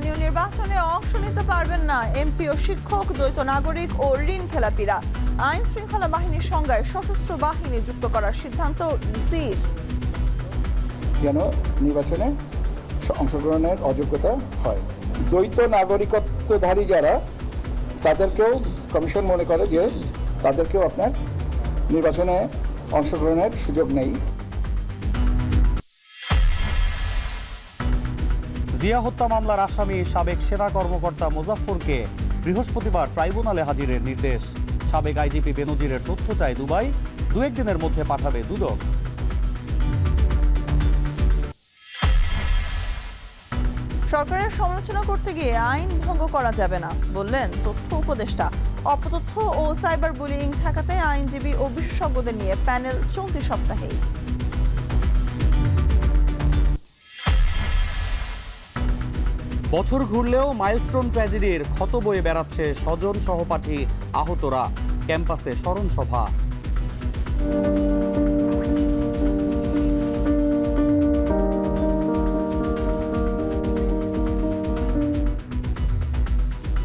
স্থানীয় নির্বাচনে অংশ নিতে পারবেন না এমপি ও শিক্ষক, দ্বৈত নাগরিক ও ঋণ খেলাপিরা। আইন শৃঙ্খলা বাহিনীর সংজ্ঞায় সশস্ত্র বাহিনী যুক্ত করার সিদ্ধান্ত ইসির। যেন নির্বাচনে অংশগ্রহণের অযোগ্যতা হয়। দ্বৈত নাগরিকত্বধারী যারা, তাদেরকেও কমিশন মনে করে যে তাদেরকেও আপনার নির্বাচনে অংশগ্রহণের সুযোগ নেই। জিয়া হত্যা মামলার আসামি সাবেক সেনা কর্মকর্তা মোজাফফরকে বৃহস্পতিবার ট্রাইব্যুনালে হাজিরের নির্দেশ। সাবেক আইজিপি বেনজিরের তথ্য চায় দুবাই, 2-1 দিনের মধ্যে পাঠাবে দুদক। সরকারের সমালোচনা করতে গিয়ে আইন ভঙ্গ করা যাবে না বললেন তথ্য উপদেষ্টা। অপতথ্য ও সাইবার বুলিং ঠেকাতে আইনজীবী ও বিশেষজ্ঞদের নিয়ে প্যানেল চলতি সপ্তাহেই। বছর ঘুরলেও মাইলস্টোন ট্র্যাজেডির ক্ষত বয়ে বেড়াচ্ছে স্বজন, সহপাঠী, আহতরা। ক্যাম্পাসে স্মরণ সভা।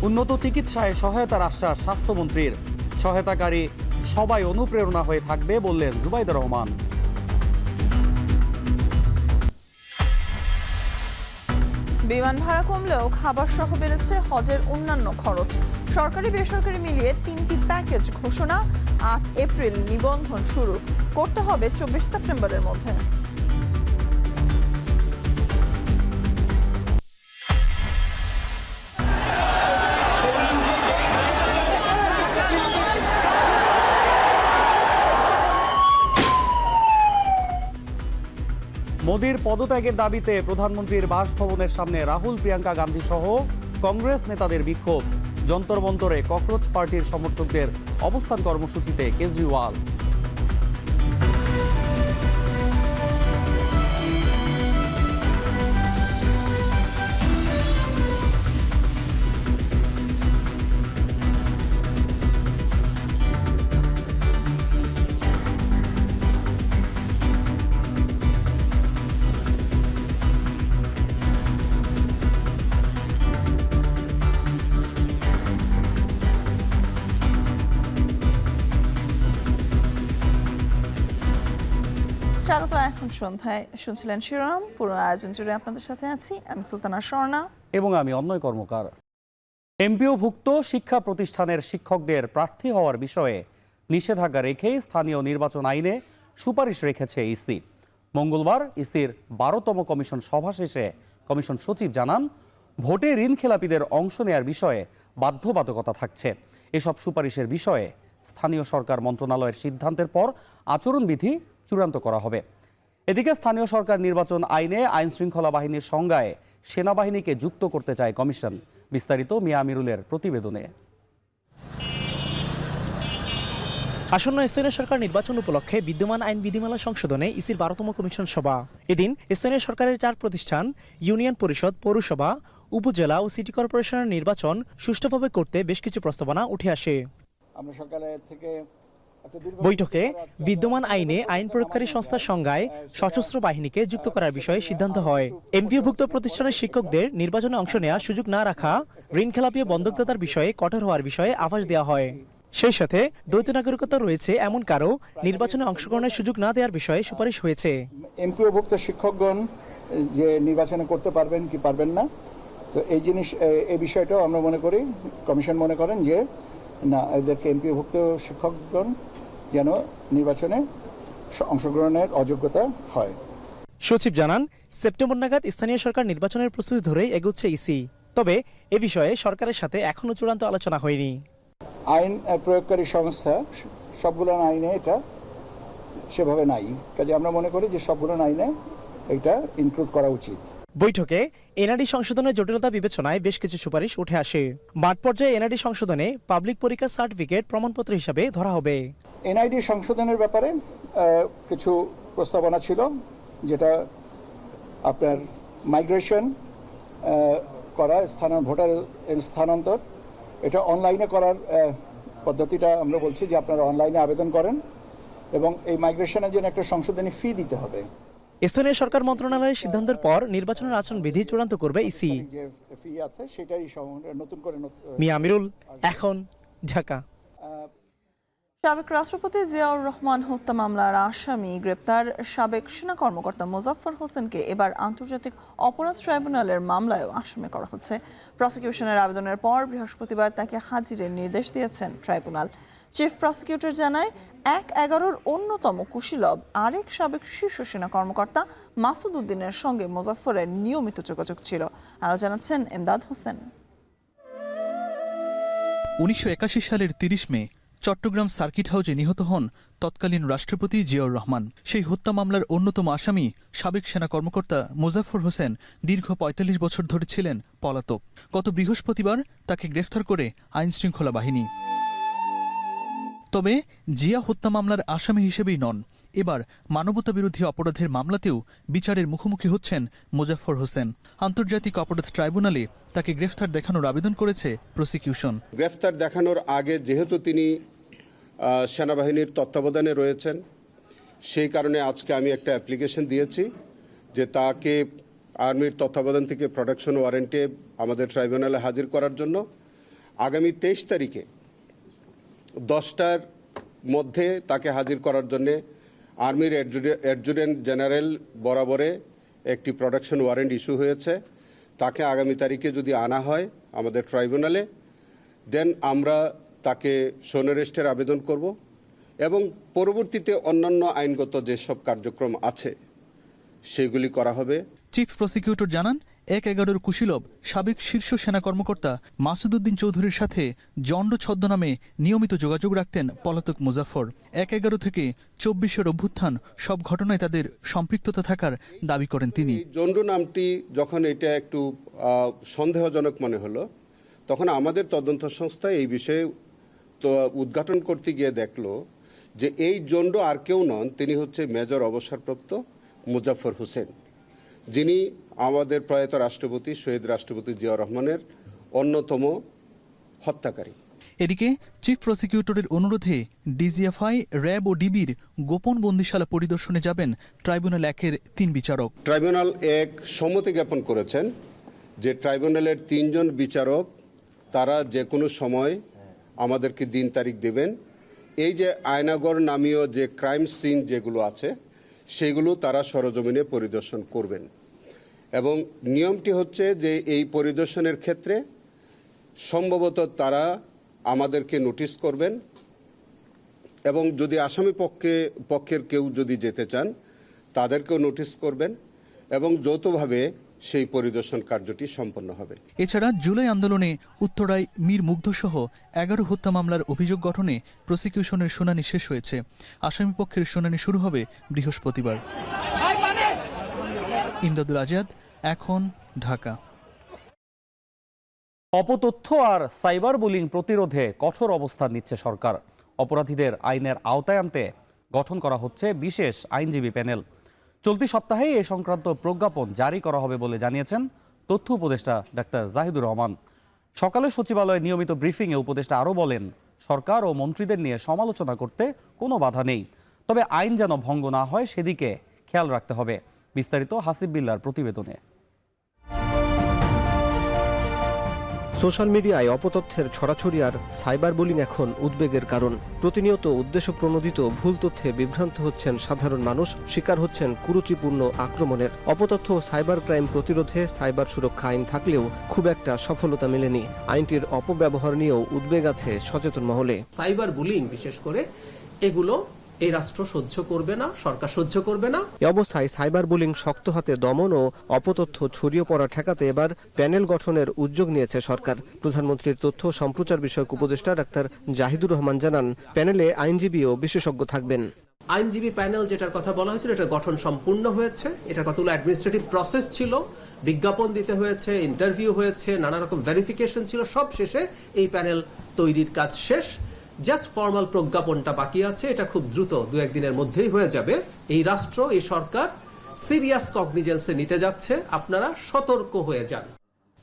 উন্নত চিকিৎসায় সহায়তার আশ্বাস স্বাস্থ্যমন্ত্রীর। সহায়তাকারী সবাই অনুপ্রেরণা হয়ে থাকবে বললেন জুবাইদা রহমান। বিমান ভাড়া কমলেও খাবার সহ বেড়েছে হজের অন্যান্য খরচ। সরকারি বেসরকারি মিলিয়ে 3টি প্যাকেজ ঘোষণা। 8 এপ্রিল নিবন্ধন শুরু করতে হবে 24 সেপ্টেম্বরের মধ্যে। মোদির পদত্যাগের দাবিতে প্রধানমন্ত্রীর বাসভবনের সামনে রাহুল, প্রিয়াঙ্কা গান্ধী সহ কংগ্রেস নেতাদের বিক্ষোভ। যন্তর মন্তরে ককরোচ পার্টির সমর্থকদের অবস্থান কর্মসূচিতে কেজরিওয়াল। স্বাগত। এখন সন্ধ্যায় শুনছিলেন শিরোনাম। পুরো আয়োজন জুড়ে আপনাদের সাথে আছি আমি সুলতানা স্বর্ণা এবং আমি অন্যয় কর্মকার। এমপিওভুক্ত শিক্ষা প্রতিষ্ঠানের শিক্ষকদের প্রার্থী হওয়ার বিষয়ে নিষেধাজ্ঞা রেখে স্থানীয় নির্বাচন আইনে সুপারিশ রেখেছে ইসি। মঙ্গলবার ইসির 12তম কমিশন সভা শেষে কমিশন সচিব জানান, ভোটে ঋণখেলাপিদের অংশ নেয়ার বিষয়ে বাধ্যবাধকতা থাকছে। এসব সুপারিশের বিষয়ে স্থানীয় সরকার মন্ত্রণালয়ের সিদ্ধান্তের পর আচরণবিধি চূড়ান্ত করা হবে। এদিকে স্থানীয় সরকার নির্বাচন আইনে আইন শৃঙ্খলা বাহিনীর সংজ্ঞায় সেনাবাহিনীকে যুক্ত করতে চায় কমিশন। বিস্তারিত মিয়া আমিরুলের প্রতিবেদনে। আসন্ন স্থানীয় সরকার নির্বাচন উপলক্ষে বিদ্যমান আইন বিধিমালা সংশোধনে ইসির 12তম কমিশন সভা। এদিন স্থানীয় সরকারের 4 প্রতিষ্ঠান, ইউনিয়ন পরিষদ, পৌরসভা, উপজেলা ও সিটি কর্পোরেশনের নির্বাচন সুষ্ঠুভাবে করতে বেশ কিছু প্রস্তাবনা উঠে আসে। বৈঠকে বিদ্যমান আইনে আইন প্রয়োগকারী সংস্থার সংজ্ঞায় সশস্ত্র বাহিনীকে যুক্ত করার বিষয়ে সিদ্ধান্ত হয়। এমপিওভুক্ত প্রতিষ্ঠানের শিক্ষকদের নির্বাচনে অংশ নেওয়ার সুযোগ না রাখা, ঋণ খেলাপি বন্ধকদাতার বিষয়ে কঠোর হওয়ার বিষয়ে আভাস দেওয়া হয়। সেই সাথে দ্বৈত নাগরিকত্ব রয়েছে এমন কারো নির্বাচনে অংশগ্রহণের সুযোগ না দেওয়ার বিষয়ে সুপারিশ হয়েছে। এমপিওভুক্ত শিক্ষকগণ যে নির্বাচনে করতে পারবেন কি পারবেন না, তো এই বিষয়টাও আমরা মনে করি, কমিশন মনে করেন যে না, এদেরকে এমপিওভুক্ত শিক্ষকগণ যেন নির্বাচনে অংশগ্রহণের অযোগ্যতা হয়। সচিব জানান, সেপ্টেম্বর নাগাদ স্থানীয় সরকার নির্বাচনের প্রস্তুতি ধরেই এগোচ্ছে ইসি। তবে এ বিষয়ে সরকারের সাথে এখনো চূড়ান্ত আলোচনা হয়নি। আইন প্রয়োগকারী সংস্থা সবগুলো আইনে এটা সেভাবে নাই, কাজে আমরা মনে করি যে সবগুলো আইনে এটা ইনক্লুড করা উচিত। বৈঠকে এনআরডি সংশোধনের জটিলতা বিবেচনায় বেশ কিছু সুপারিশ উঠে আসে। মাঠ পর্যায়ে এনআরডি সংশোধনে পাবলিক পরীক্ষার সার্টিফিকেট প্রমাণপত্র হিসাবে ধরা হবে। এনআইডি সংশোধনের ব্যাপারে কিছু প্রস্তাবনা ছিল, যেটা আপনার মাইগ্রেশন করা, ভোটার স্থানান্তর, এটা অনলাইনে করার পদ্ধতিটা আমরা বলছি যে আপনারা অনলাইনে আবেদন করেন এবং এই মাইগ্রেশনের জন্য একটা সংশোধনী ফি দিতে হবে। স্থানীয় সরকার মন্ত্রণালয়ের সিদ্ধান্তের পর নির্বাচনের আচরণবিধি চূড়ান্ত করবে ইসি। যে ফি আছে সেটাই নতুন করে মিয়া আমিরুল, এখন, ঢাকা। সাবেক রাষ্ট্রপতি জিয়াউর রহমান হত্যা মামলার আসামি গ্রেপ্তার সাবেক সেনা কর্মকর্তা মোজাফফর হোসেনকে এবার আন্তর্জাতিক অপরাধ ট্রাইব্যুনালের মামলায়ও আসামি করা হচ্ছে। প্রসিকিউশনের আবেদনের পর বৃহস্পতিবার তাকে হাজিরের নির্দেশ দিয়েছেন ট্রাইব্যুনাল। চিফ প্রসিকিউটর জানায় ১/১১ অন্যতম কুশীলব আরেক সাবেক শীর্ষ সেনা কর্মকর্তা মাসুদ উদ্দিনের সঙ্গে মোজাফফরের নিয়মিত যোগাযোগ ছিল। আরও জানাচ্ছেন এমদাদ হোসেন। ১৯৮১ সালের ৩০ মে চট্টগ্রাম সার্কিট হাউজে নিহত হন তৎকালীন রাষ্ট্রপতি জিয়াউর রহমান। সেই হত্যা মামলার অন্যতম আসামি সাবেক সেনা কর্মকর্তা মোজাফফর হোসেন দীর্ঘ ৪৫ বছর ধরে ছিলেন পলাতক। গত বৃহস্পতিবার তাকে গ্রেফতার করে আইনশৃঙ্খলা বাহিনী। তবে জিয়া হত্যা মামলার আসামি হিসেবেই নন, এবার মানবতাবিরোধী অপরাধের মামলাতেও বিচারের মুখোমুখি হচ্ছেন মোজাফফর হোসেন। আন্তর্জাতিক অপরাধ ট্রাইব্যুনালে তাকে গ্রেফতার দেখানোর আবেদন করেছে প্রসিকিউশন। গ্রেফতার দেখানোর আগে যেহেতু তিনি সেনাবাহিনীর তত্ত্বাবধানে রয়েছেন, সেই কারণে আজকে আমি একটা অ্যাপ্লিকেশন দিয়েছি যে তাকে আর্মির তত্ত্বাবধান থেকে প্রোটেকশন ওয়ারেন্টে আমাদের ট্রাইব্যুনালে হাজির করার জন্য আগামী ২৩ তারিখে ১০টার মধ্যে তাকে হাজির করার জন্য আর্মির অ্যাডজুটেন্ট জেনারেল বরাবরে একটি প্রোটেকশন ওয়ারেন্ট ইস্যু হয়েছে। তাকে আগামী তারিখে যদি আনা হয় আমাদের ট্রাইব্যুনালে, দেন আমরা তাকে শোন অ্যারেস্টের আবেদন করব এবং পরবর্তীতে অন্যান্য আইনগত যেসব কার্যক্রম আছে সেগুলি করা হবে। চিফ প্রসিকিউটর জানান ১/১১ কুশীলব সাবেক শীর্ষ সেনা কর্মকর্তা মাসুদ উদ্দিন চৌধুরীর সাথে জন্ড ছদ্মনামে নিয়মিত যোগাযোগ রাখতেন পলাতক মুজাফফর। ১/১১ থেকে ২৪-এর অভ্যুত্থান সব ঘটনায় তাদের সম্পৃক্ততা থাকার দাবি করেন তিনি। জন্ড নামটি যখন এটা একটু সন্দেহজনক মনে হলো, তখন আমাদের তদন্ত সংস্থা এই বিষয়ে তো উদ্ঘাটন করতে গিয়ে দেখলো যে এই জন্ড আর কেউ নন, তিনি হচ্ছে মেজর অবসরপ্রাপ্ত মুজাফফর হোসেন, যিনি আমাদের প্রয়াত রাষ্ট্রপতি শহীদ রাষ্ট্রপতি জিয়াউর রহমানের অন্যতম হত্যাকারী। এদিকে চিফ প্রসিকিউটরের অনুরোধে ডিজিএফআই, র্যাব ও ডিবির গোপন বন্দিশালা পরিদর্শনে যাবেন ট্রাইব্যুনাল ১-এর ৩ বিচারক। ট্রাইব্যুনাল ১ সম্মতি জ্ঞাপন করেছেন যে ট্রাইব্যুনালের ৩ জন বিচারক তারা যে কোনো সময় আমাদেরকে দিন তারিখ দেবেন। এই যে আয়নাগর নামীয় যে ক্রাইম সিন যেগুলো আছে সেগুলো তারা সরজমিনে পরিদর্শন করবেন এবং নিয়মটি হচ্ছে যে এই পরিদর্শনের ক্ষেত্রে সম্ভবত তারা আমাদেরকে নোটিশ করবেন এবং যদি আসামি পক্ষের কেউ যদি যেতে চান তাদেরকেও নোটিশ করবেন এবং যৌথভাবে সেই পরিদর্শন কার্যটি সম্পন্ন হবে। এছাড়া জুলাই আন্দোলনে উত্তরায় মীর মুগ্ধসহ ১১ হত্যা মামলার অভিযোগ গঠনে প্রসিকিউশনের শুনানি শেষ হয়েছে। আসামিপক্ষের শুনানি শুরু হবে বৃহস্পতিবার। ইমদাদুল আজাদ, এখন, ঢাকা। অপতথ্য আর সাইবার বুলিং প্রতিরোধে কঠোর অবস্থান নিচ্ছে সরকার। অপরাধীদের আইনের আওতায় আনতে গঠন করা হচ্ছে বিশেষ আইনজীবী প্যানেল। চলতি সপ্তাহেই এ সংক্রান্ত প্রজ্ঞাপন জারি করা হবে বলে জানিয়েছেন তথ্য উপদেষ্টা ডাক্তার জাহিদুর রহমান। সকালে সচিবালয়ে নিয়মিত ব্রিফিংয়ে উপদেষ্টা আরও বলেন, সরকার ও মন্ত্রীদের নিয়ে সমালোচনা করতে কোনো বাধা নেই, তবে আইন যেন ভঙ্গ না হয় সেদিকে খেয়াল রাখতে হবে। বিস্তারিত হাসিব বিল্লার প্রতিবেদনে। সোশ্যাল মিডিয়ায় অপতথ্যের ছড়াছড়ি আর সাইবার বুলিং এখন উদ্বেগের কারণ। প্রতিনিয়ত উদ্দেশ্যপ্রণোদিত ভুল তথ্যে বিভ্রান্ত হচ্ছেন সাধারণ মানুষ, শিকার হচ্ছেন কুরুচিপূর্ণ আক্রমণের। অপতথ্য ও সাইবার ক্রাইম প্রতিরোধে সাইবার সুরক্ষা আইন থাকলেও খুব একটা সফলতা মেলেনি। আইনটির অপব্যবহার নিয়েও উদ্বেগ আছে সচেতন মহলে। সাইবার বুলিং বিশেষ করে এগুলো এই রাষ্ট্র সহ্য করবে না, সরকার সহ্য করবে না। এই অবস্থায় সাইবার বুলিং শক্ত হাতে দমন ও অপতথ্য ছড়িয়ে পড়া ঠেকাতে এবার প্যানেল গঠনের উদ্যোগ নিয়েছে সরকার। প্রধানমন্ত্রীর তথ্য সম্প্রচার বিষয়ক উপদেষ্টা ডাক্তার জাহিদুর রহমান জানান, প্যানেলে আইনজীবী ও বিশেষজ্ঞ থাকবেন। আইনজীবী প্যানেল যেটার কথা বলা হয়েছিল এটা গঠন সম্পূর্ণ হয়েছে। এটা কতগুলো অ্যাডমিনিস্ট্রেটিভ প্রসেস ছিল, বিজ্ঞাপন দিতে হয়েছে, ইন্টারভিউ হয়েছে, নানা রকম ভেরিফিকেশন ছিল, সব শেষে এই প্যানেল তৈরির কাজ শেষ। জাস্ট ফর্মাল প্রজ্ঞাপনটা বাকি আছে, এটা খুব দ্রুত ২-১ দিনের মধ্যেই হয়ে যাবে। এই রাষ্ট্র, এই সরকার সিরিয়াস কগনিজেন্সে নিতে যাচ্ছে, আপনারা সতর্ক হয়ে যান।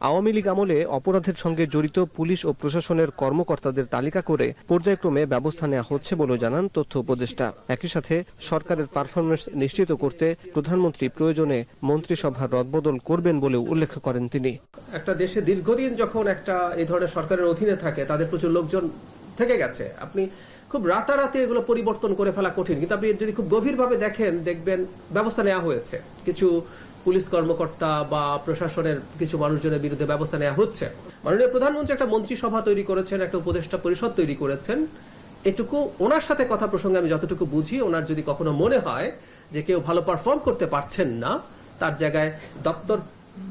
আওয়ামী লীগ আমলে অপরাধের সঙ্গে জড়িত পুলিশ ও প্রশাসনের কর্মকর্তাদের তালিকা করে পর্যায়ক্রমে ব্যবস্থা নেওয়া হচ্ছে বলে জানান তথ্য উপদেষ্টা। একই সাথে সরকারের পারফরমেন্স নিশ্চিত করতে প্রধানমন্ত্রী প্রয়োজনে মন্ত্রিসভার রদবদল করবেন বলেও উল্লেখ করেন তিনি। একটা দেশে দীর্ঘদিন যখন একটা এই ধরনের সরকারের অধীনে থাকে, তাদের প্রচুর লোকজন থেকে গেছে। আপনি খুব রাতারাতি এগুলো পরিবর্তন করে ফেলা কঠিন, কিন্তু আপনি যদি খুব গভীরভাবে দেখেন, দেখবেন ব্যবস্থা নেওয়া হয়েছে। কিছু পুলিশ কর্মকর্তা বা প্রশাসনের কিছু মানুষজনের বিরুদ্ধে ব্যবস্থা নেওয়া হচ্ছে। মাননীয় প্রধানমন্ত্রী একটা মন্ত্রিসভা তৈরি করেছেন, একটা উপদেষ্টা পরিষদ তৈরি করেছেন। এটুকু ওনার সাথে কথা প্রসঙ্গে আমি যতটুকু বুঝি, ওনার যদি কখনো মনে হয় যে কেউ ভালো পারফর্ম করতে পারছেন না, তার জায়গায় দপ্তর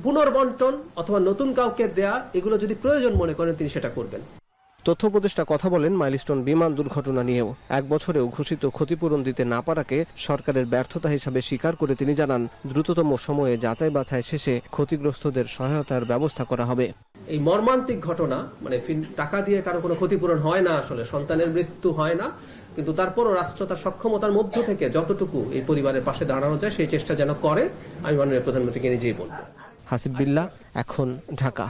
পুনর্বন্টন অথবা নতুন কাউকে দেয়া, এগুলো যদি প্রয়োজন মনে করেন তিনি সেটা করবেন। তথ্য উপদেষ্টা কথা বলেন মাইলস্টোন বিমান দুর্ঘটনা নিয়েও। 1 বছরেও ঘোষিত ক্ষতিপূরণ দিতে না পারাকে সরকারের ব্যর্থতা হিসাবে স্বীকার করে তিনি জানান, দ্রুততম সময়ে যাচাই বাছাই শেষে ক্ষতিগ্রস্তদের সহায়তার ব্যবস্থা করা হবে। এই মর্মান্তিক ঘটনা, মানে টাকা দিয়ে কারো কোনো ক্ষতিপূরণ হয় না, আসলে সন্তানের মৃত্যু হয় না, কিন্তু তারপরও রাষ্ট্র তার সক্ষমতার মধ্য থেকে যতটুকু এই পরিবারের পাশে দাঁড়ানো যায় সেই চেষ্টা যেন করে, আমি মাননীয় প্রধানমন্ত্রীকে নিজেই বলব। হাসিব বিল্লাহ, এখন, ঢাকা।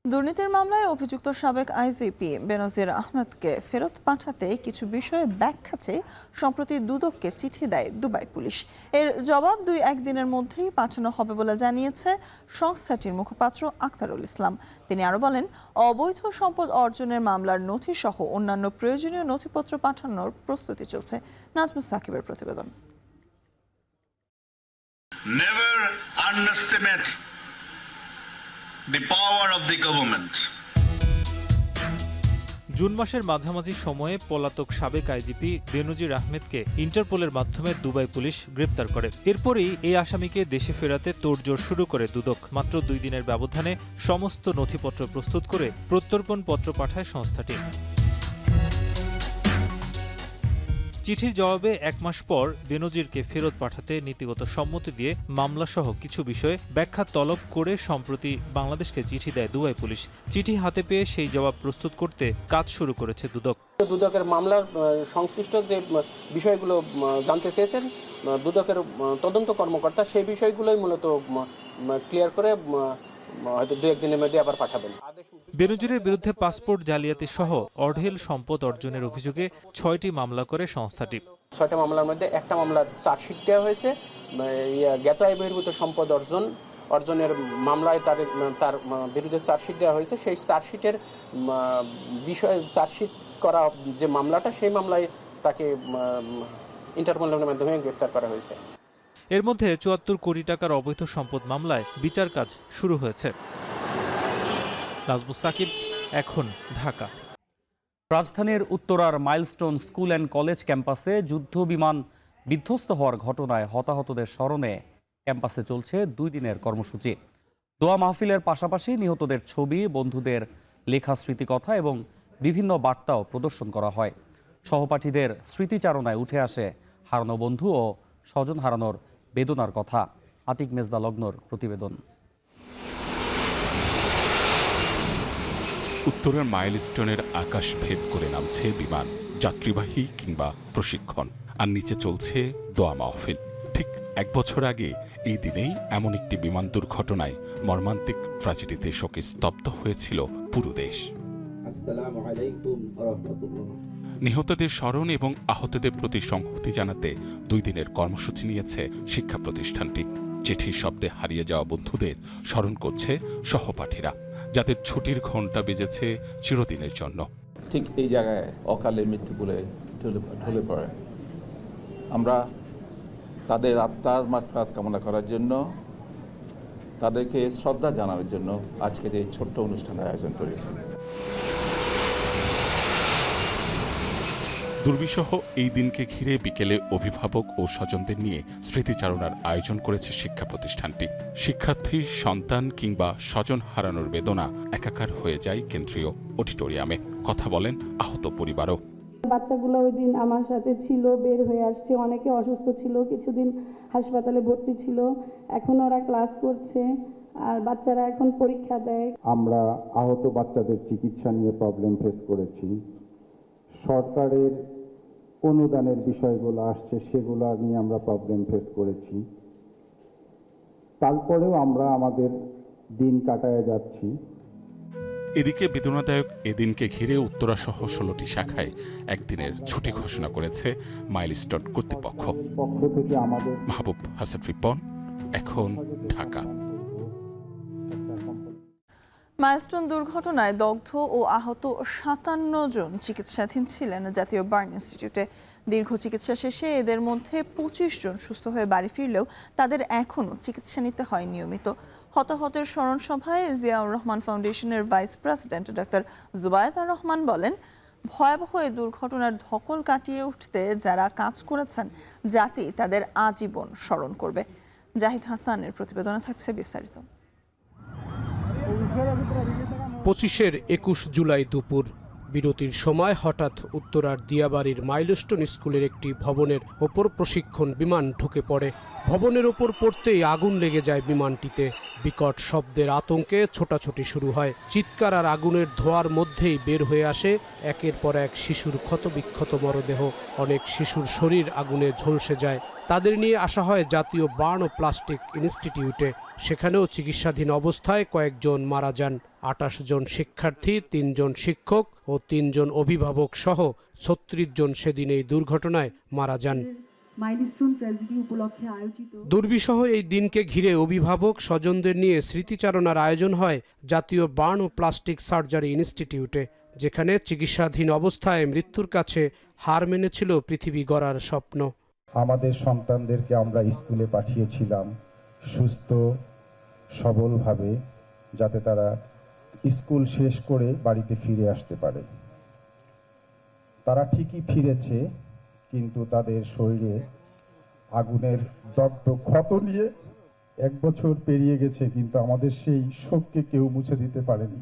দুর্নীতির মামলায় অভিযুক্ত সাবেক আইজিপি বেনজির আহমেদকে ফেরত পাঠাতে কিছু বিষয়ে ব্যাখ্যা চেয়ে সম্প্রতি দুদককে চিঠি দেয় দুবাই পুলিশ। এর জবাব 2-1 দিনের মধ্যেই পাঠানো হবে বলে জানিয়েছে সংস্থাটির মুখপাত্র আক্তারুল ইসলাম। তিনি আরো বলেন, অবৈধ সম্পদ অর্জনের মামলার নথি সহ অন্যান্য প্রয়োজনীয় নথিপত্র পাঠানোর প্রস্তুতি চলছে। নাজমুস সাকিবের প্রতিবেদন। Never underestimate the power of the government. June মাসের মাঝামাঝি সময়ে পলাতক সাবেক আইজিপি বেনজির আহমেদকে ইন্টারপোলের মাধ্যমে দুবাই পুলিশ গ্রেপ্তার করে। এরপরই এই আসামিকে দেশে ফেরাতে তোড়জোড় শুরু করে দুদক। মাত্র 2 দিনের ব্যবধানে সমস্ত নথিপত্র প্রস্তুত করে প্রত্যর্পণ পত্র পাঠায় সংস্থাটি। চিঠির জবাবে 1 মাস পর বেনজিরকে ফেরত পাঠাতে নীতিগত সম্মতি দিয়ে মামলাসহ কিছু বিষয়ে ব্যাখ্যা তলব করে সম্প্রতি বাংলাদেশকে চিঠি দেয় দুবাই পুলিশ। চিঠি হাতে পেয়ে সেই জবাব প্রস্তুত করতে কাজ শুরু করেছে দুদক। দুদকের মামলার সংশ্লিষ্ট যে বিষয়গুলো জানতে চেয়েছেন দুদকের তদন্ত কর্মকর্তা, সেই বিষয়গুলোই মূলত ক্লিয়ার করে হয়তো 2-1 দিনের মধ্যে আবার পাঠাবেন। বেনজিরের বিরুদ্ধে পাসপোর্ট জালিয়াতি সহ অঢেল সম্পদ অর্জনের অভিযোগে 6টি মামলা করে সংস্থাটি। 6টা মামলার মধ্যে একটা মামলার চার্জশিট দেওয়া হয়েছে। জ্ঞাত আয় বহির্ভূত সম্পদ অর্জনের মামলায় তার বিরুদ্ধে চার্জশিট দেওয়া হয়েছে। সেই চার্জশিটের বিষয়ে চার্জশিট করা যে মামলাটা, সেই মামলায় তাকে ইন্টারপোলের মাধ্যমে গ্রেপ্তার করা হয়েছে। এর মধ্যে 74 কোটি টাকার অবৈধ সম্পদ মামলায় বিচার কাজ শুরু হয়েছে। নাজমুস সাকিব, এখন, ঢাকা। রাজধানীর উত্তরার মাইলস্টোন স্কুল অ্যান্ড কলেজ ক্যাম্পাসে যুদ্ধ বিমান বিধ্বস্ত হওয়ার ঘটনায় হতাহতদের স্মরণে ক্যাম্পাসে চলছে 2 দিনের কর্মসূচি। দোয়া মাহফিলের পাশাপাশি নিহতদের ছবি, বন্ধুদের লেখা স্মৃতিকথা এবং বিভিন্ন বার্তাও প্রদর্শন করা হয়। সহপাঠীদের স্মৃতিচারণায় উঠে আসে হারানো বন্ধু ও স্বজন হারানোর বেদনার কথা। আতিক মেজবা লগ্নর প্রতিবেদন। উত্তরের মাইলস্টোনের আকাশ ভেদ করে নামছে বিমান, যাত্রীবাহী কিংবা প্রশিক্ষণ, আর নিচে চলছে দোয়া মাহফিল। ঠিক 1 বছর আগে এই দিনেই এমন একটি বিমান দুর্ঘটনায় মর্মান্তিক ট্র্যাজেডিতে শোকে স্তব্ধ হয়েছিল পুরো দেশ। নিহতদের স্মরণ এবং আহতদের প্রতি সংহতি জানাতে 2 দিনের কর্মসূচি নিয়েছে শিক্ষা প্রতিষ্ঠানটি। চিঠির শব্দে হারিয়ে যাওয়া বন্ধুদের স্মরণ করছে সহপাঠীরা, যাদের ছুটির ঘণ্টা বেজেছে চিরদিনের জন্য। ঠিক এই জায়গায় অকালে মৃত্যু বলে ঢলে পড়ে। আমরা তাদের আত্মার মাগফিরাত কামনা করার জন্য, তাদেরকে শ্রদ্ধা জানানোর জন্য আজকের এই ছোট্ট অনুষ্ঠানের আয়োজন করেছি। দুর্বিষহ এই দিনকে ঘিরে বিকেলে অভিভাবক ও স্বজনদের নিয়ে স্মৃতিচারণার আয়োজন করেছে শিক্ষা প্রতিষ্ঠানটি। শিক্ষার্থী, সন্তান কিংবা স্বজন হারানোর বেদনা একাকার হয়ে যায় কেন্দ্রীয় অডিটোরিয়ামে। কথা বলেন আহত পরিবারও। বাচ্চাগুলো ওই দিন আমার সাথে ছিল, বের হয়ে আসছে। অনেকে অসুস্থ ছিল, কিছুদিন হাসপাতালে ভর্তি ছিল, এখন ওরা ক্লাস করছে আর বাচ্চারা এখন পরীক্ষা দেয়। আমরা আহত বাচ্চাদের চিকিৎসা নিয়ে প্রবলেম ফেস করেছি। সরকারের অনুদানের বিষয়গুলো আসছে, সেগুলো নিয়ে আমরা প্রবলেম ফেস করেছি। তারপরেও আমরা আমাদের দিন কাটায় যাচ্ছি। এদিকে বেদনাদায়ক এদিনকে ঘিরে উত্তরাসহ 16টি শাখায় একদিনের ছুটি ঘোষণা করেছে মাইলস্টোন কর্তৃপক্ষ। পক্ষ থেকে আমাদের মাহবুব হাসান রিপন, এখন ঢাকা। মাইলস্টোন দুর্ঘটনায় দগ্ধ ও আহত 57 জন চিকিৎসাধীন ছিলেন জাতীয় বার্ন ইনস্টিটিউটে। দীর্ঘ চিকিৎসা শেষে এদের মধ্যে 25 জন সুস্থ হয়ে বাড়ি ফিরলেও তাদের এখনও চিকিৎসা নিতে হয় নিয়মিত। হতাহতের স্মরণ সভায় জিয়াউর রহমান ফাউন্ডেশনের ভাইস প্রেসিডেন্ট ডাক্তার জুবায়েদা রহমান বলেন, ভয়াবহ এই দুর্ঘটনার ধকল কাটিয়ে উঠতে যারা কাজ করেছেন জাতি তাদের আজীবন স্মরণ করবে। জাহিদ হাসানের প্রতিবেদনে থাকছে বিস্তারিত। 25 জুলাই দুপুর বিরতির সময় হঠাৎ উত্তরার দিয়াবাড়ির মাইলস্টোন স্কুলের একটি ভবনের ওপর প্রশিক্ষণ বিমান ঢুকে পড়ে। ভবনের ওপর পড়তেই আগুন লেগে যায় বিমানটিতে। বিকট শব্দের আতঙ্কে ছোটাছুটি শুরু হয়। চিৎকার আর আগুনের ধোঁয়ার মধ্যেই বের হয়ে আসে একের পর এক শিশুর ক্ষতবিক্ষত মরদেহ। অনেক শিশুর শরীর আগুনে ঝলসে যায়। তাদের নিয়ে আসা হয় জাতীয় বার্ন ও প্লাস্টিক ইনস্টিটিউটে। সেখানেও চিকিৎসাধীন অবস্থায় কয়েকজন মারা যান। 28 জন শিক্ষার্থী, 3 জন শিক্ষক ও 3 জন অভিভাবক সহ 36 জন সেদিন এই দুর্ঘটনায় মারা যান। দুর্বিষহ এই দিনকে ঘিরে অভিভাবক স্বজনদের নিয়ে স্মৃতিচারণার আয়োজন হয় জাতীয় বার্ন ও প্লাস্টিক সার্জারি ইনস্টিটিউটে, যেখানে চিকিৎসাধীন অবস্থায় মৃত্যুর কাছে হার মেনেছিল পৃথিবী গড়ার স্বপ্ন। আমাদের সন্তানদেরকে আমরা স্কুলে পাঠিয়েছিলাম সুস্থ সবলভাবে, যাতে তারা স্কুল শেষ করে বাড়িতে ফিরে আসতে পারে। তারা ঠিকই ফিরেছে, কিন্তু তাদের শরীরে আগুনের দগ্ধ ক্ষত নিয়ে 1 বছর পেরিয়ে গেছে, কিন্তু আমাদের সেই শোককে কেউ মুছে দিতে পারেনি।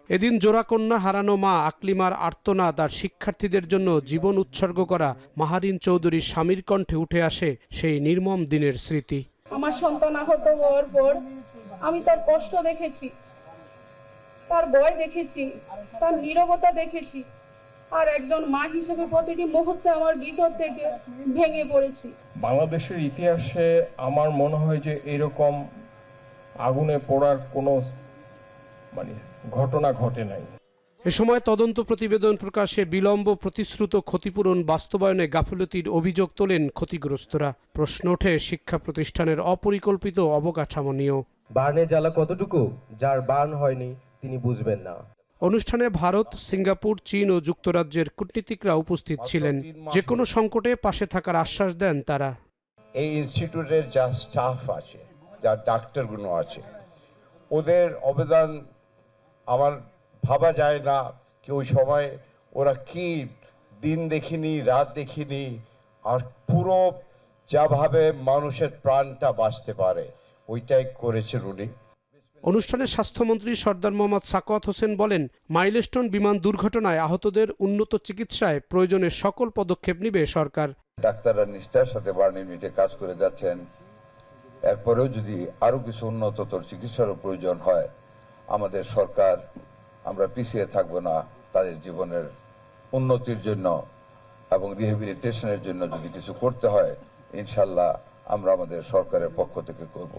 এদিন জোড়াকন্যা হারানো মা আকলিমার আর্তনাদ আর শিক্ষার্থীদের জন্য জীবন উৎসর্গ করা মাহারিন চৌধুরীর স্বামীর কণ্ঠে উঠে আসে সেই নির্মম দিনের স্মৃতি। আমার সন্তান আহত হওয়ার পর আমি তার কষ্ট দেখেছি, তার ভয় দেখেছি, তার নীরবতা দেখেছি, আর একজন মা হিসেবে প্রতিটি মুহূর্তে আমার ভিতর থেকে ভেঙে পড়েছি। বাংলাদেশের ইতিহাসে আমার মনে হয় যে এরকম আগুনে পোড়ার কোনো ঘটনা ঘটে নাই। এ সময় তদন্ত প্রতিবেদন প্রকাশে বিলম্ব, প্রতিশ্রুত ক্ষতিপূরণ বাস্তবায়নে গাফিলতির অভিযোগ তোলেন ক্ষতিগ্রস্তরা। প্রশ্ন ওঠে শিক্ষা প্রতিষ্ঠানের অপরিকল্পিত অবকাঠামো নিয়েও। বার্নের জ্বালা কতটুকু যার বার্ন হয়নি তিনি বুঝবেন না। অনুষ্ঠানে ভারত, সিঙ্গাপুর, চীন ও যুক্তরাজ্যের কূটনীতিকরা উপস্থিত ছিলেন। যে কোনো সংকটে পাশে থাকার আশ্বাস দেন তারা। এই ইনস্টিটিউটের যা স্টাফ আছে, যা ডাক্তারগুলো আছে, ওদের অবদান আমার ভাবা যায় না কি ওই সময় ওরা কি দিন দেখিনি, রাত দেখিনি, আর পুরো যাভাবে মানুষের প্রাণটা বাঁচতে পারে ওইটাই করেছে উনি। অনুষ্ঠানে স্বাস্থ্যমন্ত্রী সর্দার মোহাম্মদ সাখাওয়াত হোসেন বলেন, মাইলস্টোন বিমান দুর্ঘটনায় আহতদের উন্নত চিকিৎসায় প্রয়োজনে সকল পদক্ষেপ নেবে সরকার। ডাক্তাররা নিষ্ঠার সাথে বার্ন ইউনিটে কাজ করে যাচ্ছেন। এরপরেও যদি আরো কিছু উন্নততর চিকিৎসারও প্রয়োজন হয়, আমাদের সরকার, আমরা পিছিয়ে থাকবো না। তাদের জীবনের উন্নতির জন্য এবং রিহেবিলিটেশনের জন্য যদি কিছু করতে হয়, ইনশাল্লাহ আমরা আমাদের সরকারের পক্ষ থেকে করব।